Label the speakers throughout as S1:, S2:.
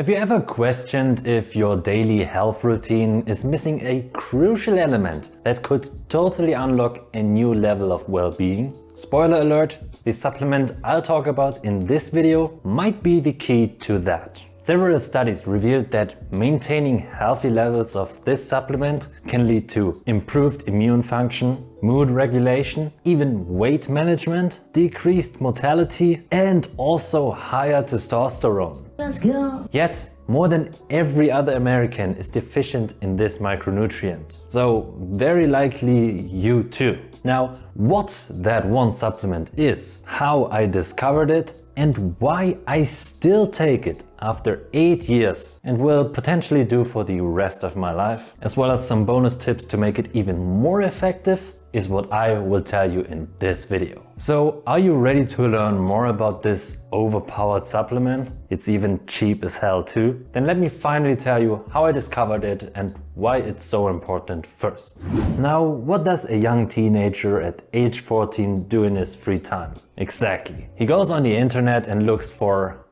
S1: Have you ever questioned if your daily health routine is missing a crucial element that could totally unlock a new level of well-being? Spoiler alert, the supplement I'll talk about in this video might be the key to that. Several studies revealed that maintaining healthy levels of this supplement can lead to improved immune function, mood regulation, even weight management, decreased mortality, and also higher testosterone.
S2: Let's go!
S1: Yet, more than every other American is deficient in this micronutrient. So, very likely you too. Now, what that one supplement is, how I discovered it, and why I still take it after 8 years and will potentially do for the rest of my life, as well as some bonus tips to make it even more effective, is what I will tell you in this video. So, are you ready to learn more about this overpowered supplement? It's even cheap as hell too. Then let me finally tell you how I discovered it and why it's so important first. Now, what does a young teenager at age 14 do in his free time? Exactly. He goes on the internet and looks for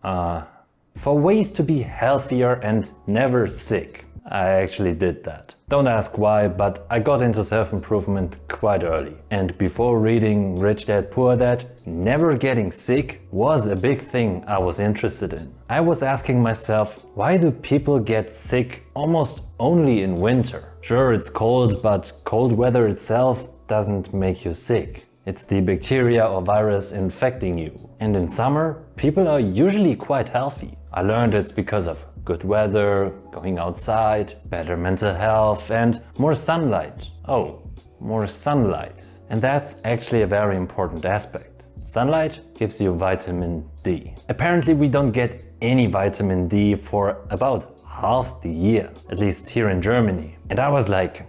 S1: ways to be healthier and never sick. I actually did that. Don't ask why, but I got into self-improvement quite early. And before reading Rich Dad Poor Dad, never getting sick was a big thing I was interested in. I was asking myself, why do people get sick almost only in winter? Sure, it's cold, but cold weather itself doesn't make you sick. It's the bacteria or virus infecting you. And in summer, people are usually quite healthy. I learned it's because of good weather, going outside, better mental health, and more sunlight. Oh, more sunlight. And that's actually a very important aspect. Sunlight gives you vitamin D. Apparently we don't get any vitamin D for about half the year, at least here in Germany. And I was like,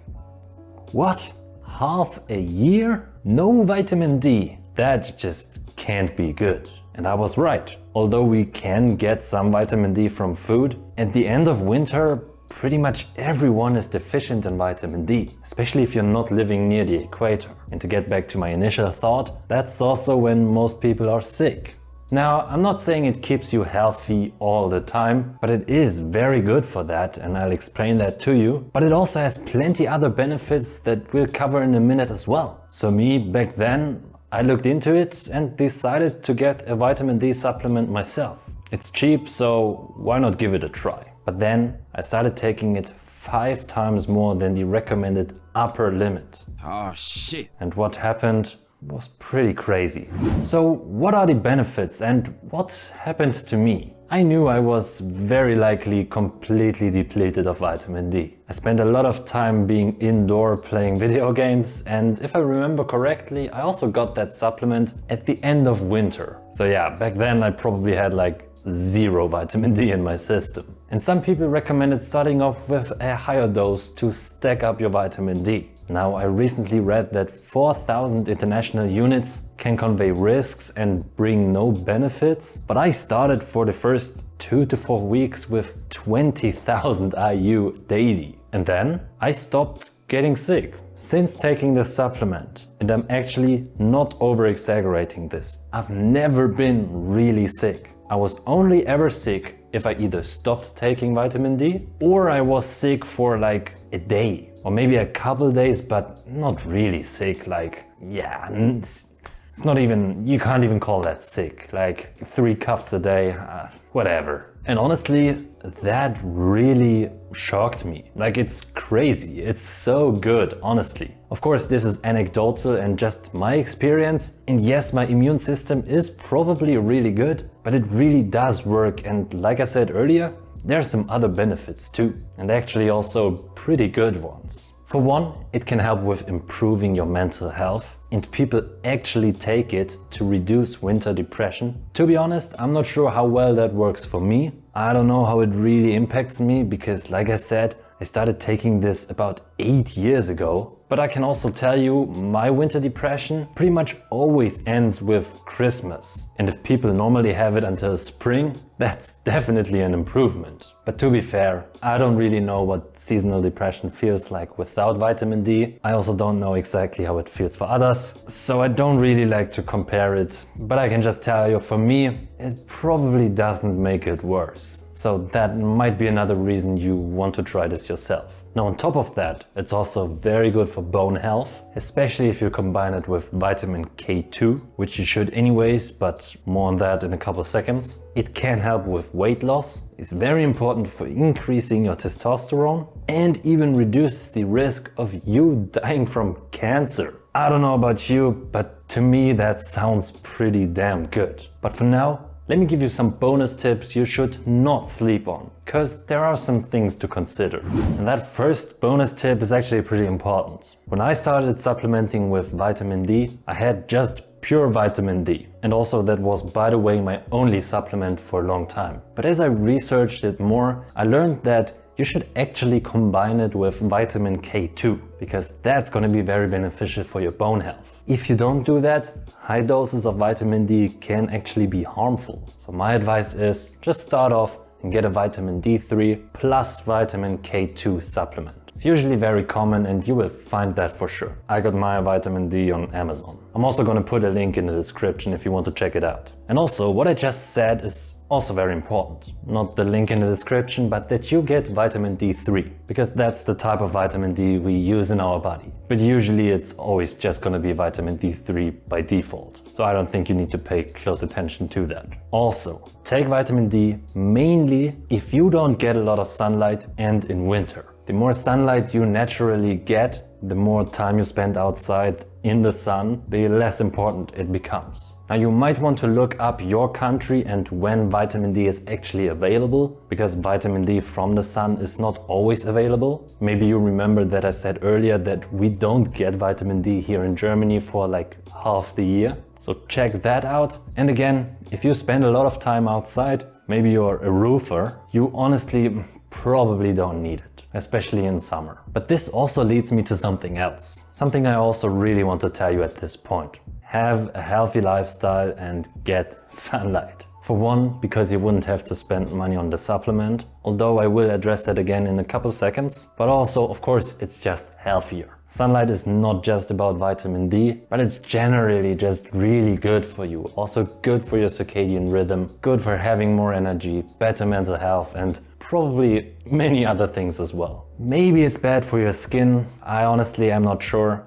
S1: what? Half a year? No vitamin D? That just can't be good. And I was right. Although we can get some vitamin D from food, at the end of winter, pretty much everyone is deficient in vitamin D, especially if you're not living near the equator. And to get back to my initial thought, that's also when most people are sick. Now, I'm not saying it keeps you healthy all the time, but it is very good for that, and I'll explain that to you. But it also has plenty other benefits that we'll cover in a minute as well. So me, back then, I looked into it and decided to get a vitamin D supplement myself. It's cheap, so why not give it a try? But then I started taking it 5 times more than the recommended upper limit.
S2: Oh shit!
S1: And what happened was pretty crazy. So what are the benefits and what happened to me? I knew I was very likely completely depleted of vitamin D. I spent a lot of time being indoor playing video games, and if I remember correctly, I also got that supplement at the end of winter. So yeah, back then I probably had like 0 vitamin D in my system. And some people recommended starting off with a higher dose to stack up your vitamin D. Now, I recently read that 4,000 international units can convey risks and bring no benefits, but I started for the first 2 to 4 weeks with 20,000 IU daily. And then I stopped getting sick. Since taking this supplement, and I'm actually not over-exaggerating this, I've never been really sick. I was only ever sick if I either stopped taking vitamin D or I was sick for like a day. Or maybe a couple days, but not really sick, like, yeah, it's not even, you can't even call that sick, like 3 cups a day, whatever. And honestly, that really shocked me. Like, it's crazy, it's so good, honestly. Of course, this is anecdotal and just my experience. And yes, my immune system is probably really good, but it really does work. And like I said earlier, there are some other benefits too, and actually also pretty good ones. For one, it can help with improving your mental health, and people actually take it to reduce winter depression. To be honest, I'm not sure how well that works for me. I don't know how it really impacts me because, like I said, I started taking this about 8 years ago. But I can also tell you, my winter depression pretty much always ends with Christmas. And if people normally have it until spring, that's definitely an improvement. But to be fair, I don't really know what seasonal depression feels like without vitamin D. I also don't know exactly how it feels for others, so I don't really like to compare it. But I can just tell you, for me, it probably doesn't make it worse. So that might be another reason you want to try this yourself. Now on top of that, it's also very good for bone health, especially if you combine it with vitamin K2, which you should anyways, but more on that in a couple seconds. It can help with weight loss, it's very important for increasing your testosterone, and even reduces the risk of you dying from cancer. I don't know about you, but to me that sounds pretty damn good. But for now, let me give you some bonus tips you should not sleep on, because there are some things to consider. And that first bonus tip is actually pretty important. When I started supplementing with vitamin D, I had just pure vitamin D. And also that was, by the way, my only supplement for a long time. But as I researched it more, I learned that you should actually combine it with vitamin K2, because that's going to be very beneficial for your bone health. If you don't do that, high doses of vitamin D can actually be harmful. So my advice is just start off and get a vitamin D3 plus vitamin K2 supplement. It's usually very common and you will find that for sure. I got my vitamin D on Amazon. I'm also going to put a link in the description if you want to check it out. And also, what I just said is also very important. Not the link in the description, but that you get vitamin D3, because that's the type of vitamin D we use in our body. But usually it's always just going to be vitamin D3 by default. So I don't think you need to pay close attention to that. Also, take vitamin D mainly if you don't get a lot of sunlight and in winter. The more sunlight you naturally get, the more time you spend outside in the sun, the less important it becomes. Now you might want to look up your country and when vitamin D is actually available, because vitamin D from the sun is not always available. Maybe you remember that I said earlier that we don't get vitamin D here in Germany for like half the year. So check that out. And again, if you spend a lot of time outside, maybe you're a roofer, you honestly probably don't need it, especially in summer. But this also leads me to something else. Something I also really want to tell you at this point. Have a healthy lifestyle and get sunlight. For one, because you wouldn't have to spend money on the supplement, although I will address that again in a couple seconds. But also, of course, it's just healthier. Sunlight is not just about vitamin D, but it's generally just really good for you. Also good for your circadian rhythm, good for having more energy, better mental health, and probably many other things as well. Maybe it's bad for your skin. I honestly am not sure.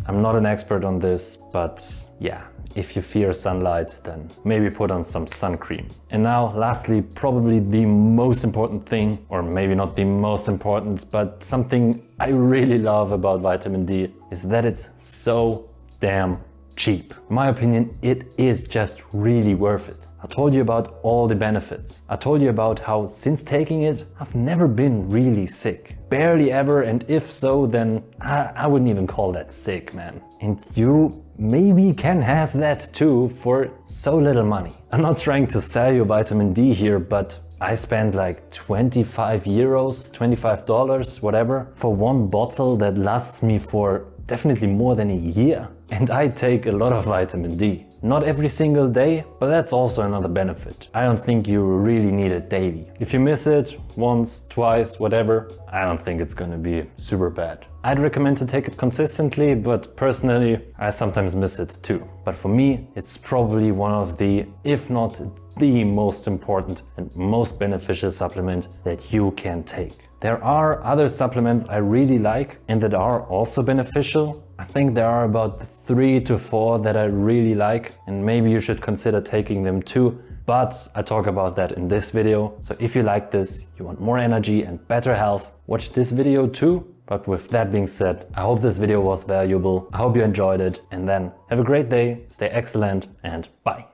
S1: I'm not an expert on this, but yeah. If you fear sunlight, then maybe put on some sun cream. And now, lastly, probably the most important thing, or maybe not the most important, but something I really love about vitamin D is that it's so damn cheap. In my opinion, it is just really worth it. I told you about all the benefits. I told you about how since taking it, I've never been really sick. Barely ever, and if so, then I wouldn't even call that sick, man. And you maybe can have that too for so little money. I'm not trying to sell you vitamin D here, but I spent like 25 euros, $25, whatever, for one bottle that lasts me for definitely more than a year. And I take a lot of vitamin D. Not every single day, but that's also another benefit. I don't think you really need it daily. If you miss it once, twice, whatever, I don't think it's gonna be super bad. I'd recommend to take it consistently, but personally, I sometimes miss it too. But for me, it's probably one of the, if not the most important and most beneficial supplement that you can take. There are other supplements I really like and that are also beneficial. I think there are about 3 to 4 that I really like, and maybe you should consider taking them too. But I talk about that in this video. So if you like this, you want more energy and better health, watch this video too. But with that being said, I hope this video was valuable. I hope you enjoyed it, and then have a great day, stay excellent, and bye.